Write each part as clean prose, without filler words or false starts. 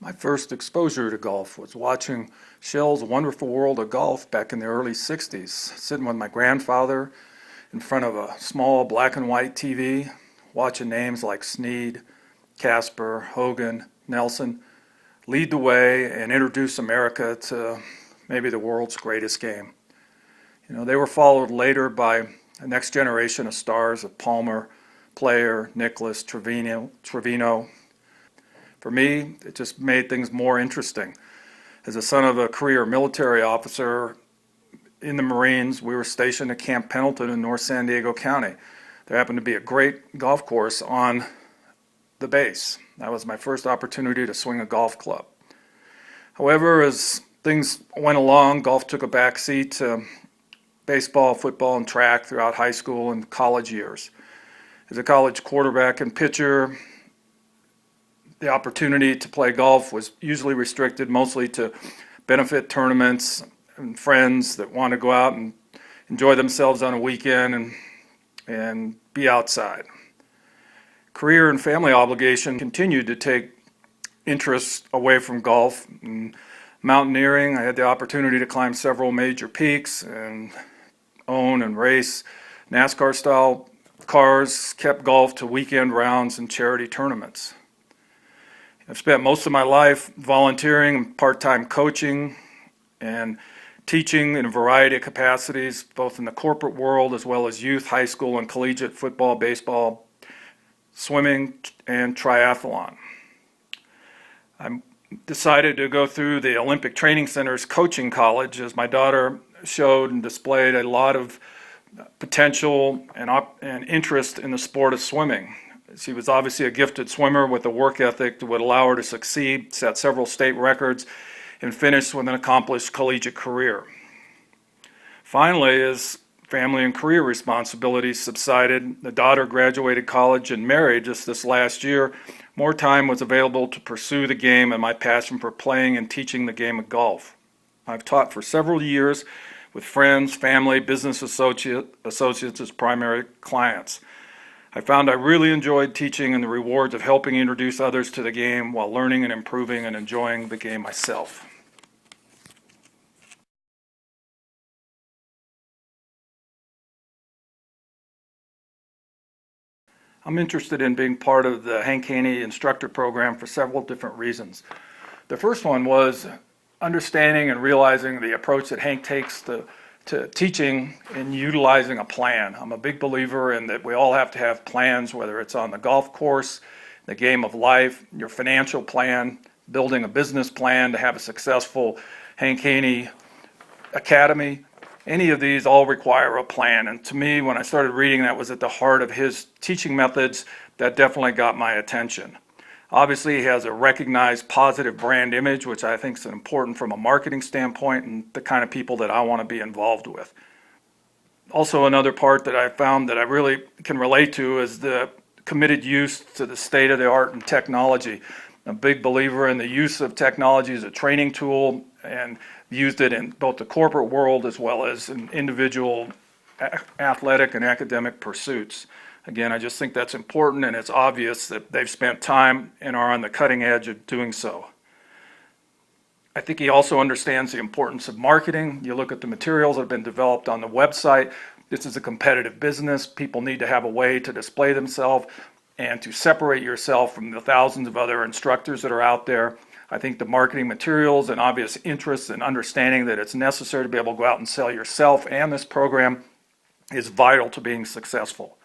My first exposure to golf was watching Shell's Wonderful World of Golf back in the early 60s, sitting with my grandfather in front of a small black and white TV, watching names like Snead, Casper, Hogan, Nelson lead the way and introduce America to maybe the world's greatest game. They were followed later by a next generation of stars of Palmer, Player, Nicklaus, Trevino. For me, it just made things more interesting. As a son of a career military officer in the Marines, we were stationed at Camp Pendleton in North San Diego County. There happened to be a great golf course on the base. That was my first opportunity to swing a golf club. However, as things went along, golf took a back seat to baseball, football, and track throughout high school and college years. As a college quarterback and pitcher, the opportunity to play golf was usually restricted mostly to benefit tournaments and friends that want to go out and enjoy themselves on a weekend and be outside. Career and family obligation continued to take interest away from golf. And mountaineering, I had the opportunity to climb several major peaks and own and race NASCAR-style cars, kept golf to weekend rounds and charity tournaments. I've spent most of my life volunteering and part-time coaching and teaching in a variety of capacities, both in the corporate world as well as youth, high school, and collegiate football, baseball, swimming, and triathlon. I decided to go through the Olympic Training Center's coaching college as my daughter showed and displayed a lot of potential and interest in the sport of swimming. She was obviously a gifted swimmer with a work ethic that would allow her to succeed, set several state records, and finish with an accomplished collegiate career. Finally, as family and career responsibilities subsided, the daughter graduated college and married just this last year. More time was available to pursue the game and my passion for playing and teaching the game of golf. I've taught for several years with friends, family, business associates as primary clients. I found I really enjoyed teaching and the rewards of helping introduce others to the game while learning and improving and enjoying the game myself. I'm interested in being part of the Hank Haney instructor program for several different reasons. The first one was understanding and realizing the approach that Hank takes to teaching and utilizing a plan. I'm a big believer in that we all have to have plans, whether it's on the golf course, the game of life, your financial plan, building a business plan to have a successful Hank Haney Academy. Any of these all require a plan. And to me, when I started reading that was at the heart of his teaching methods, that definitely got my attention. Obviously, he has a recognized positive brand image, which I think is important from a marketing standpoint and the kind of people that I want to be involved with. Also, another part that I found that I really can relate to is the committed use to the state-of-the-art in technology. I'm a big believer in the use of technology as a training tool and used it in both the corporate world as well as in individual athletic and academic pursuits. Again, I just think that's important, and it's obvious that they've spent time and are on the cutting edge of doing so. I think he also understands the importance of marketing. You look at the materials that have been developed on the website. This is a competitive business. People need to have a way to display themselves and to separate yourself from the thousands of other instructors that are out there. I think the marketing materials and obvious interest and understanding that it's necessary to be able to go out and sell yourself and this program is vital to being successful.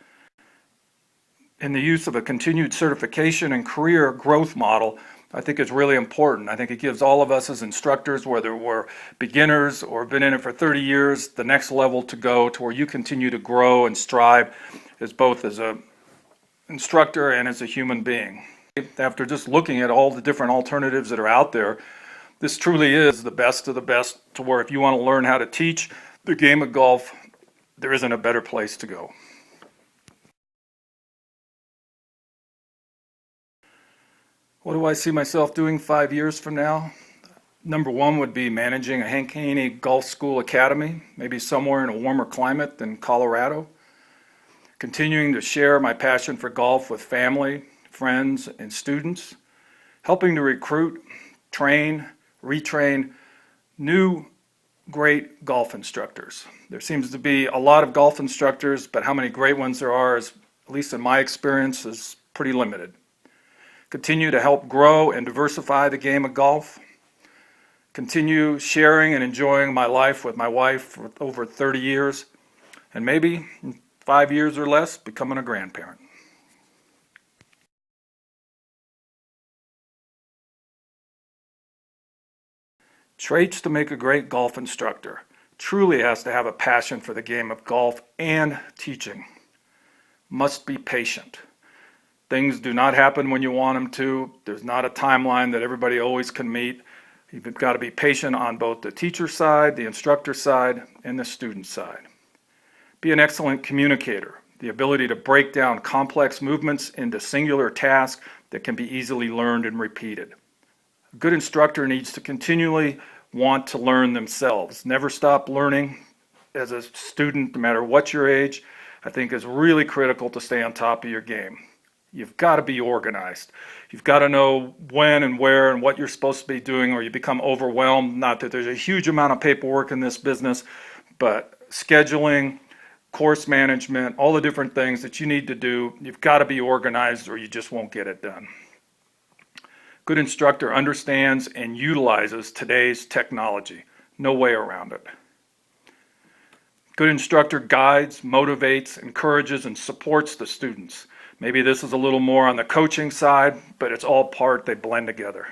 In the use of a continued certification and career growth model, I think is really important. I think it gives all of us as instructors, whether we're beginners or been in it for 30 years, the next level to go to where you continue to grow and strive as both as an instructor and as a human being. After just looking at all the different alternatives that are out there, this truly is the best of the best to where if you want to learn how to teach the game of golf, there isn't a better place to go. What do I see myself doing 5 years from now? Number one would be managing a Hank Haney Golf School Academy, maybe somewhere in a warmer climate than Colorado. Continuing to share my passion for golf with family, friends, and students. Helping to recruit train, retrain new great golf instructors. There seems to be a lot of golf instructors, but how many great ones there are, is, at least in my experience, is pretty limited. Continue to help grow and diversify the game of golf. Continue sharing and enjoying my life with my wife for over 30 years, and maybe in 5 years or less, becoming a grandparent. Traits to make a great golf instructor. Truly has to have a passion for the game of golf and teaching. Must be patient. Things do not happen when you want them to. There's not a timeline that everybody always can meet. You've got to be patient on both the teacher side, the instructor side, and the student side. Be an excellent communicator. The ability to break down complex movements into singular tasks that can be easily learned and repeated. A good instructor needs to continually want to learn themselves. Never stop learning as a student, no matter what your age. I think is really critical to stay on top of your game. You've got to be organized. You've got to know when and where and what you're supposed to be doing, or you become overwhelmed. Not that there's a huge amount of paperwork in this business, but scheduling, course management, all the different things that you need to do, you've got to be organized or you just won't get it done. Good instructor understands and utilizes today's technology. No way around it. Good instructor guides, motivates, encourages, and supports the students. Maybe this is a little more on the coaching side, but it's all part, they blend together.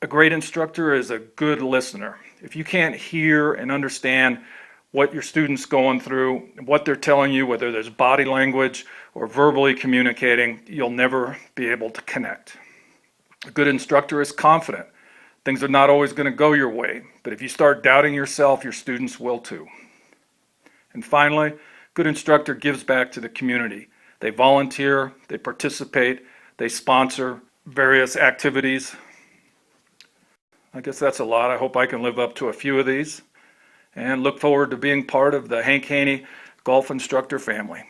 A great instructor is a good listener. If you can't hear and understand what your student's going through, what they're telling you, whether there's body language or verbally communicating, you'll never be able to connect. A good instructor is confident. Things are not always going to go your way, but if you start doubting yourself, your students will too. And finally, good instructor gives back to the community. They volunteer, they participate, they sponsor various activities. I guess that's a lot. I hope I can live up to a few of these, and look forward to being part of the Hank Haney Golf Instructor family.